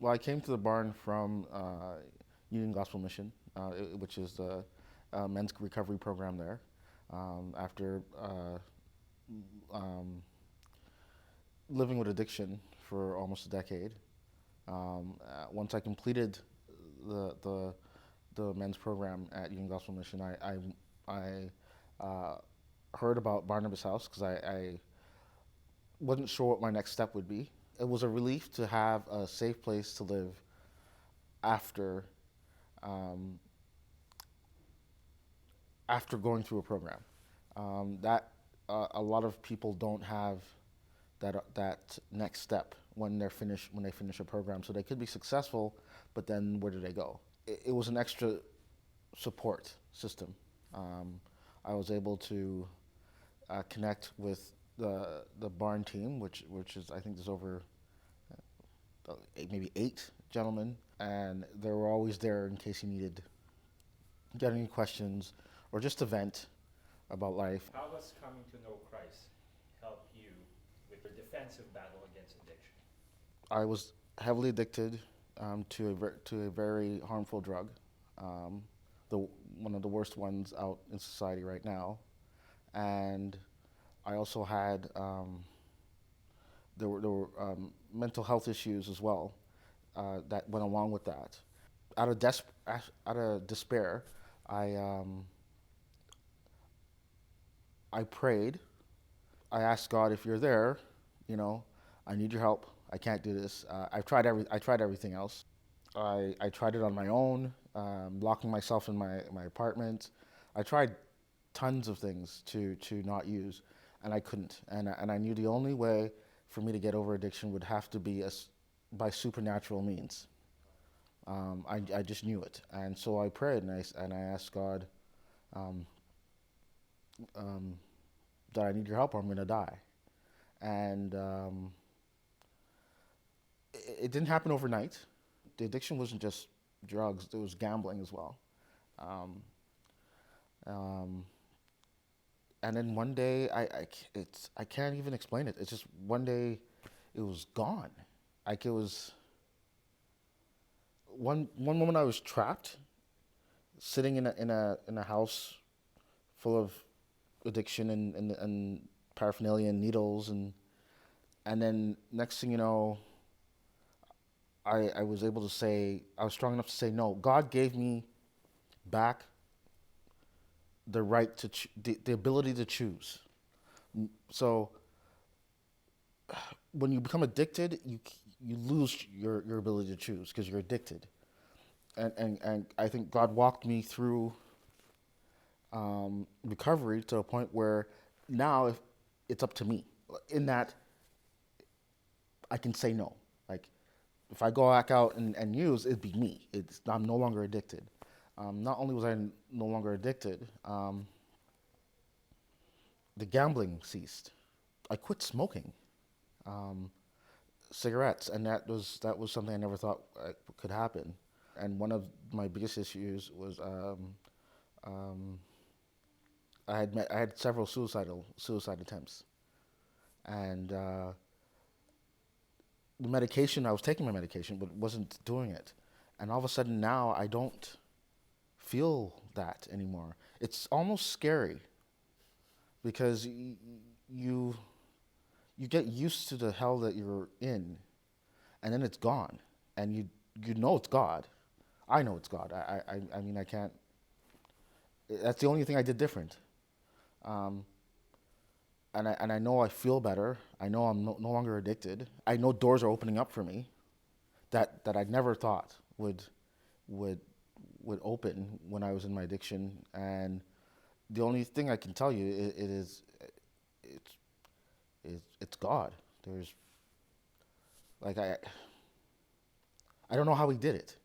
Well, I came to the barn from Union Gospel Mission, which is the men's recovery program there. After um, living with addiction for almost a decade, once I completed the, the the men's program at Union Gospel Mission, I heard about Barnabas House because I wasn't sure what my next step would be. It was a relief to have a safe place to live after um, after going through a program. That a lot of people don't have that next step when they finish a program. So they could be successful, but then where do they go? It was an extra support system. Um, I was able to connect with the barn team, which is I think there's over maybe 8 gentlemen, and they were always there in case you needed get any questions or just to vent about life. How does coming to know Christ help you with your defensive battle against addiction? I was heavily addicted to a very harmful drug, um, the one of the worst ones out in society right now, and I also had there were mental health issues as well that went along with that. Out of despair, I um, I prayed. I asked God, if you're there, you know, I need your help. I can't do this. I tried everything else. I tried it on my own, locking myself in my apartment. I tried tons of things to not use, and I couldn't. And I knew the only way for me to get over addiction would have to be by supernatural means. I just knew it, and so I prayed and I asked God um, um, that I need your help or I'm gonna die. And it didn't happen overnight. The addiction wasn't just drugs; it was gambling as well. Um, um, and then one day, I can't even explain it. It's just one day, it was gone. Like it was one moment I was trapped, sitting in a house full of addiction and paraphernalia and needles and then next thing you know, I was able to say I was strong enough to say no. God gave me back the right to the ability to choose. So when you become addicted, you lose your ability to choose because you're addicted. And I think God walked me through recovery to a point where now if it's up to me in that I can say no. Like if I go back out and use, it'd be me. I'm no longer addicted. Not only was I no longer addicted, the gambling ceased. I quit smoking um, cigarettes, and that was something I never thought could happen. And one of my biggest issues was um, I had several suicide attempts, and the medication I was taking my medication, but wasn't doing it. And all of a sudden now I don't feel that anymore. It's almost scary because you you get used to the hell that you're in, and then it's gone, and you know it's God. I know it's God. I mean I can't. That's the only thing I did different. Um, and I know I feel better. I know I'm no longer addicted. I know doors are opening up for me that I never thought would would open when I was in my addiction. And the only thing I can tell you it is it's it's God. There's like I don't know how he did it,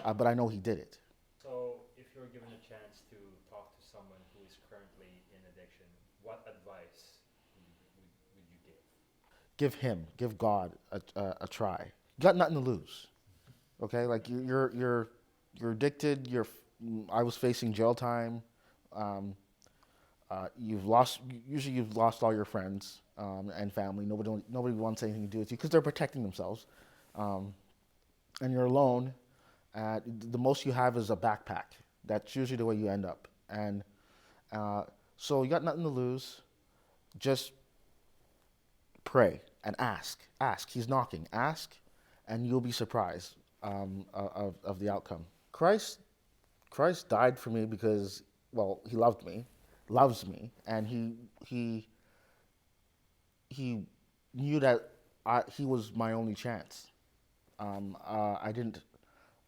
but I know he did it. So, if you're given a chance to talk to someone who is currently in addiction, what advice would you give? Give God a try. You got nothing to lose. Okay, like you're addicted. I was facing jail time. Um, you've lost. Usually, you've lost all your friends and family. Nobody wants anything to do with you because they're protecting themselves. Um, and you're alone, the most you have is a backpack. That's usually the way you end up. And uh, so you got nothing to lose. Just pray and ask. Ask. He's knocking. Ask, and you'll be surprised of the outcome. Christ died for me because, well, he loved me, loves me, and he knew that he was my only chance. I didn't.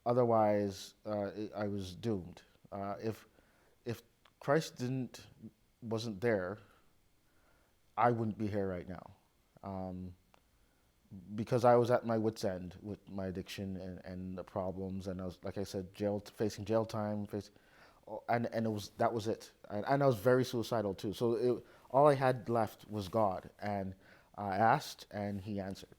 Otherwise, I was doomed. If Christ didn't wasn't there, I wouldn't be here right now. Um, because I was at my wits' end with my addiction and the problems, and I was, like I said, facing jail time, and it was that was it, and I was very suicidal too. So all I had left was God, and I asked, and He answered.